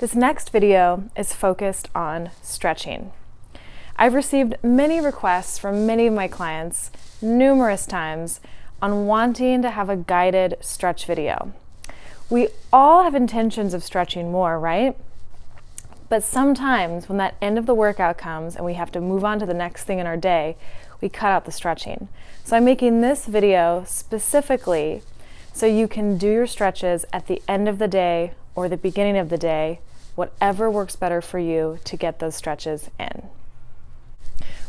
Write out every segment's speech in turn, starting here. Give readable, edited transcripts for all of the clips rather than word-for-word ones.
This next video is focused on stretching. I've received many requests from many of my clients numerous times on wanting to have a guided stretch video. We all have intentions of stretching more, right? But sometimes when that end of the workout comes and we have to move on to the next thing in our day, we cut out the stretching. So I'm making this video specifically so you can do your stretches at the end of the day or the beginning of the day, whatever works better for you to get those stretches in.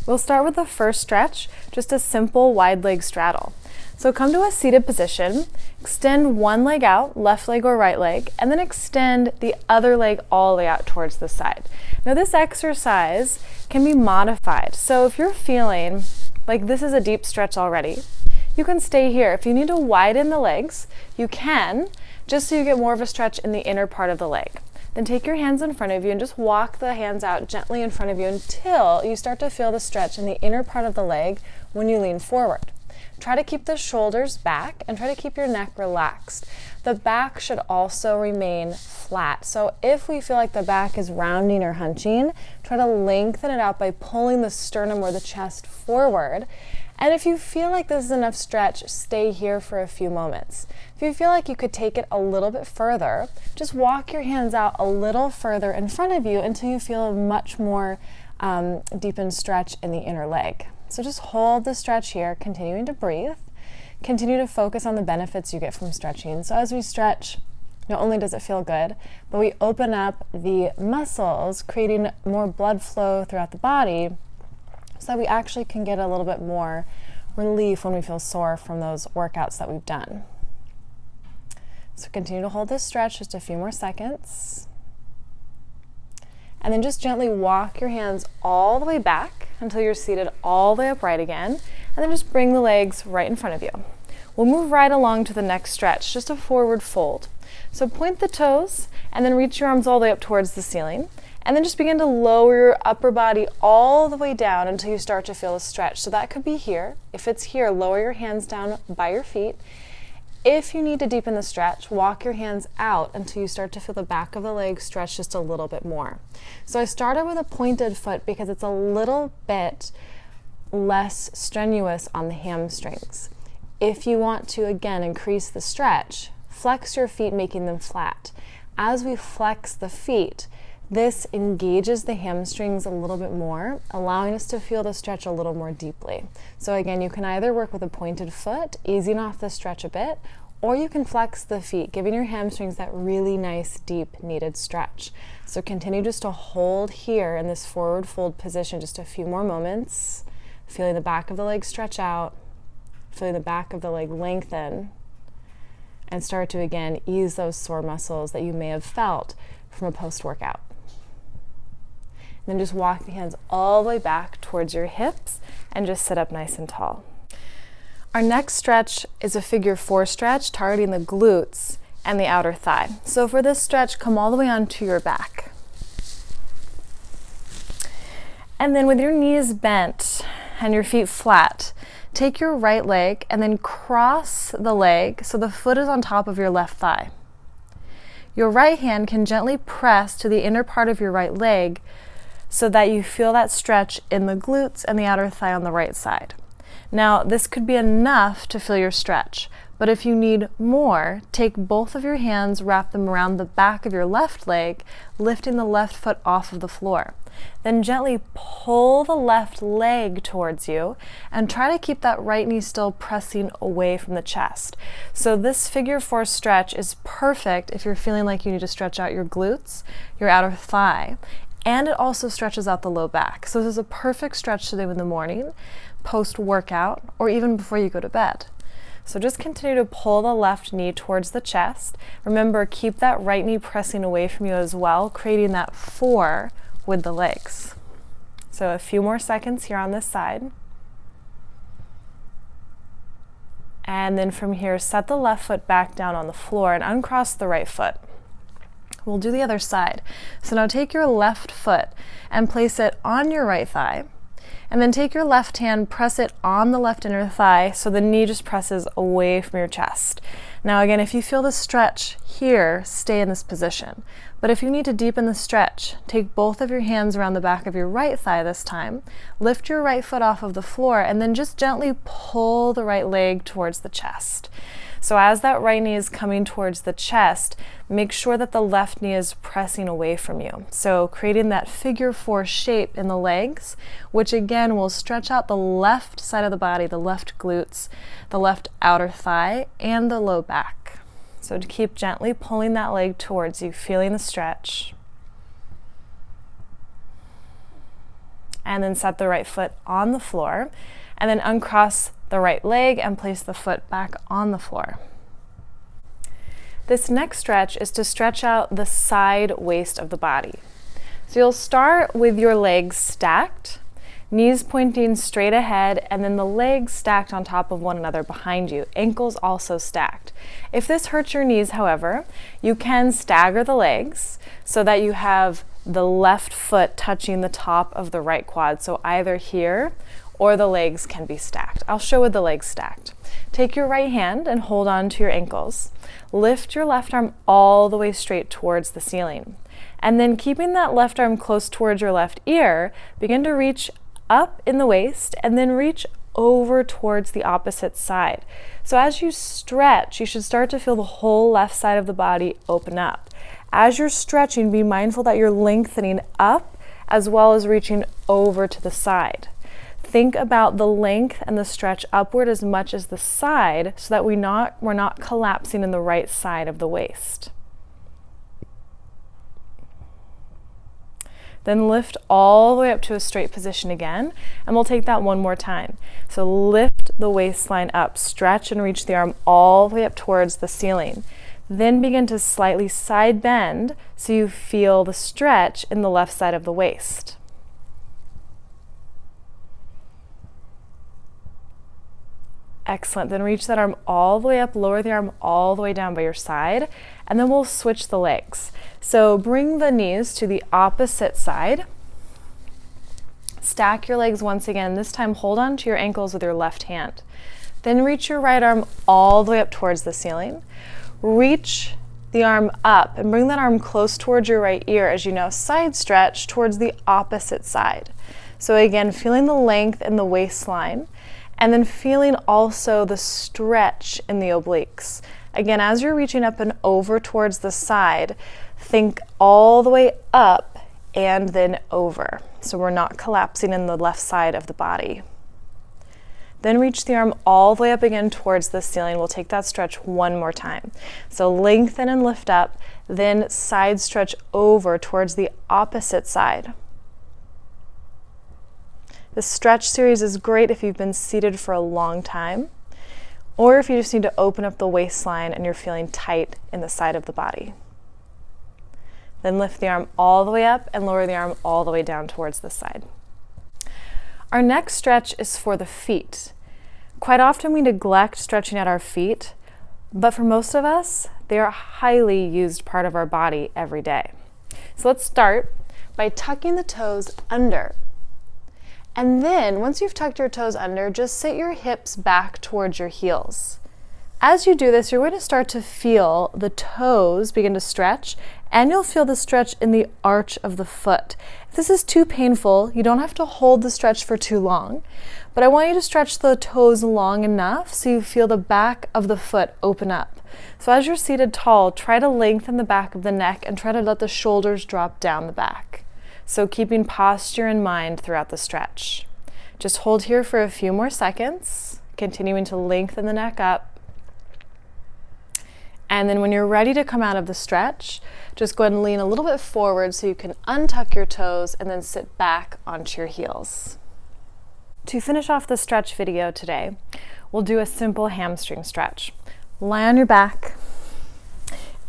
We'll start with the first stretch, just a simple wide leg straddle. So come to a seated position, extend one leg out, left leg or right leg, and then extend the other leg all the way out towards the side. Now this exercise can be modified. So if you're feeling like this is a deep stretch already, you can stay here. If you need to widen the legs, you can, just so you get more of a stretch in the inner part of the leg. Then take your hands in front of you and just walk the hands out gently in front of you until you start to feel the stretch in the inner part of the leg when you lean forward. Try to keep the shoulders back and try to keep your neck relaxed. The back should also remain flat. So if we feel like the back is rounding or hunching, try to lengthen it out by pulling the sternum or the chest forward. And if you feel like this is enough stretch, stay here for a few moments. If you feel like you could take it a little bit further, just walk your hands out a little further in front of you until you feel a much more deepened stretch in the inner leg. So just hold the stretch here, continuing to breathe. Continue to focus on the benefits you get from stretching. So as we stretch, not only does it feel good, but we open up the muscles, creating more blood flow throughout the body so that we actually can get a little bit more relief when we feel sore from those workouts that we've done. So continue to hold this stretch just a few more seconds. And then just gently walk your hands all the way back until you're seated all the way upright again. And then just bring the legs right in front of you. We'll move right along to the next stretch, just a forward fold. So point the toes and then reach your arms all the way up towards the ceiling. And then just begin to lower your upper body all the way down until you start to feel a stretch. So that could be here. If it's here, lower your hands down by your feet. If you need to deepen the stretch, walk your hands out until you start to feel the back of the leg stretch just a little bit more. So I started with a pointed foot because it's a little bit less strenuous on the hamstrings. If you want to, again, increase the stretch, flex your feet, making them flat. As we flex the feet, this engages the hamstrings a little bit more, allowing us to feel the stretch a little more deeply. So again, you can either work with a pointed foot, easing off the stretch a bit, or you can flex the feet, giving your hamstrings that really nice, deep, needed stretch. So continue just to hold here in this forward fold position just a few more moments, feeling the back of the leg stretch out, feeling the back of the leg lengthen, and start to again ease those sore muscles that you may have felt from a post-workout. Then just walk the hands all the way back towards your hips and just sit up nice and tall. Our next stretch is a figure 4 stretch targeting the glutes and the outer thigh. So for this stretch, come all the way onto your back. And then with your knees bent and your feet flat, take your right leg and then cross the leg so the foot is on top of your left thigh. Your right hand can gently press to the inner part of your right leg so that you feel that stretch in the glutes and the outer thigh on the right side. Now, this could be enough to feel your stretch, but if you need more, take both of your hands, wrap them around the back of your left leg, lifting the left foot off of the floor. Then gently pull the left leg towards you and try to keep that right knee still pressing away from the chest. So this figure 4 stretch is perfect if you're feeling like you need to stretch out your glutes, your outer thigh, and it also stretches out the low back. So this is a perfect stretch to do in the morning, post-workout, or even before you go to bed. So just continue to pull the left knee towards the chest. Remember, keep that right knee pressing away from you as well, creating that 4 with the legs. So a few more seconds here on this side. And then from here, set the left foot back down on the floor and uncross the right foot. We'll do the other side. So now take your left foot and place it on your right thigh. And then take your left hand, press it on the left inner thigh so the knee just presses away from your chest. Now again, if you feel the stretch here, stay in this position. But if you need to deepen the stretch, take both of your hands around the back of your right thigh this time, lift your right foot off of the floor, and then just gently pull the right leg towards the chest. So as that right knee is coming towards the chest, make sure that the left knee is pressing away from you. So creating that figure 4 shape in the legs, which again will stretch out the left side of the body, the left glutes, the left outer thigh, and the low back. So to keep gently pulling that leg towards you, feeling the stretch. And then set the right foot on the floor, and then uncross the right leg and place the foot back on the floor. This next stretch is to stretch out the side waist of the body. So you'll start with your legs stacked, knees pointing straight ahead, and then the legs stacked on top of one another behind you, ankles also stacked. If this hurts your knees, however, you can stagger the legs so that you have the left foot touching the top of the right quad, so either here or the legs can be stacked. I'll show with the legs stacked. Take your right hand and hold on to your ankles. Lift your left arm all the way straight towards the ceiling. And then keeping that left arm close towards your left ear, begin to reach up in the waist and then reach over towards the opposite side. So as you stretch, you should start to feel the whole left side of the body open up. As you're stretching, be mindful that you're lengthening up as well as reaching over to the side. Think about the length and the stretch upward as much as the side so that we're not collapsing in the right side of the waist. Then lift all the way up to a straight position again, and we'll take that one more time. So lift the waistline up, stretch and reach the arm all the way up towards the ceiling. Then begin to slightly side bend so you feel the stretch in the left side of the waist. Excellent. Then reach that arm all the way up, lower the arm all the way down by your side, and then we'll switch the legs. So bring the knees to the opposite side. Stack your legs once again. This time hold on to your ankles with your left hand. Then reach your right arm all the way up towards the ceiling. Reach the arm up and bring that arm close towards your right ear as you now side stretch towards the opposite side. So again, feeling the length in the waistline, and then feeling also the stretch in the obliques. Again, as you're reaching up and over towards the side, think all the way up and then over. So we're not collapsing in the left side of the body. Then reach the arm all the way up again towards the ceiling. We'll take that stretch one more time. So lengthen and lift up, then side stretch over towards the opposite side. This stretch series is great if you've been seated for a long time, or if you just need to open up the waistline and you're feeling tight in the side of the body. Then lift the arm all the way up and lower the arm all the way down towards the side. Our next stretch is for the feet. Quite often we neglect stretching at our feet, but for most of us, they are a highly used part of our body every day. So let's start by tucking the toes under. And then, once you've tucked your toes under, just sit your hips back towards your heels. As you do this, you're going to start to feel the toes begin to stretch, and you'll feel the stretch in the arch of the foot. If this is too painful, you don't have to hold the stretch for too long, but I want you to stretch the toes long enough so you feel the back of the foot open up. So as you're seated tall, try to lengthen the back of the neck and try to let the shoulders drop down the back. So keeping posture in mind throughout the stretch. Just hold here for a few more seconds, continuing to lengthen the neck up. And then when you're ready to come out of the stretch, just go ahead and lean a little bit forward so you can untuck your toes and then sit back onto your heels. To finish off the stretch video today, we'll do a simple hamstring stretch. Lie on your back,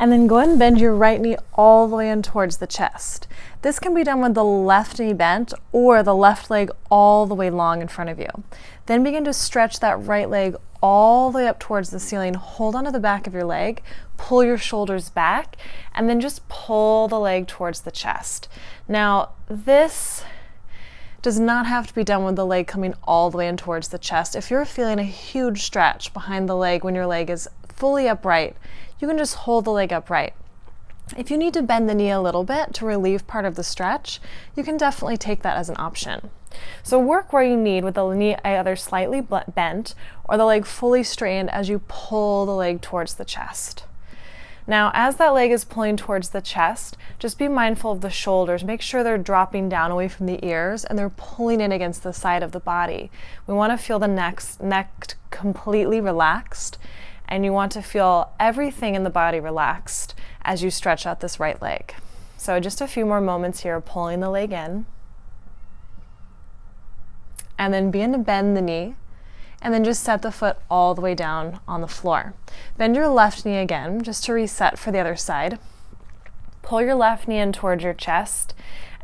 and then go ahead and bend your right knee all the way in towards the chest. This can be done with the left knee bent or the left leg all the way long in front of you. Then begin to stretch that right leg all the way up towards the ceiling. Hold onto the back of your leg, pull your shoulders back, and then just pull the leg towards the chest. Now, this does not have to be done with the leg coming all the way in towards the chest. If you're feeling a huge stretch behind the leg when your leg is fully upright, you can just hold the leg upright. If you need to bend the knee a little bit to relieve part of the stretch, you can definitely take that as an option. So work where you need with the knee either slightly bent or the leg fully straightened as you pull the leg towards the chest. Now, as that leg is pulling towards the chest, just be mindful of the shoulders. Make sure they're dropping down away from the ears and they're pulling in against the side of the body. We want to feel the neck completely relaxed, and you want to feel everything in the body relaxed as you stretch out this right leg. So just a few more moments here, pulling the leg in. And then begin to bend the knee. And then just set the foot all the way down on the floor. Bend your left knee again, just to reset for the other side. Pull your left knee in towards your chest,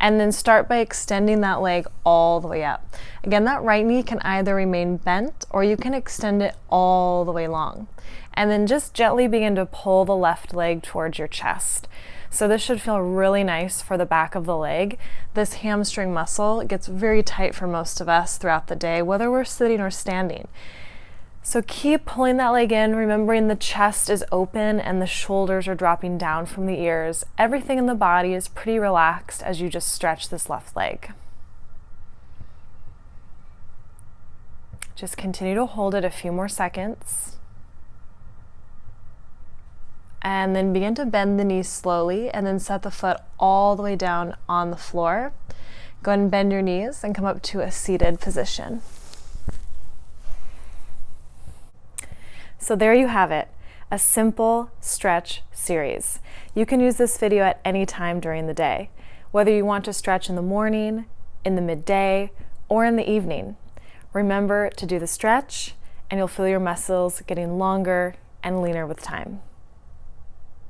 and then start by extending that leg all the way up. Again, that right knee can either remain bent or you can extend it all the way long. And then just gently begin to pull the left leg towards your chest. So this should feel really nice for the back of the leg. This hamstring muscle gets very tight for most of us throughout the day, whether we're sitting or standing. So keep pulling that leg in, remembering the chest is open and the shoulders are dropping down from the ears. Everything in the body is pretty relaxed as you just stretch this left leg. Just continue to hold it a few more seconds. And then begin to bend the knees slowly and then set the foot all the way down on the floor. Go ahead and bend your knees and come up to a seated position. So there you have it, a simple stretch series. You can use this video at any time during the day, whether you want to stretch in the morning, in the midday, or in the evening. Remember to do the stretch and you'll feel your muscles getting longer and leaner with time.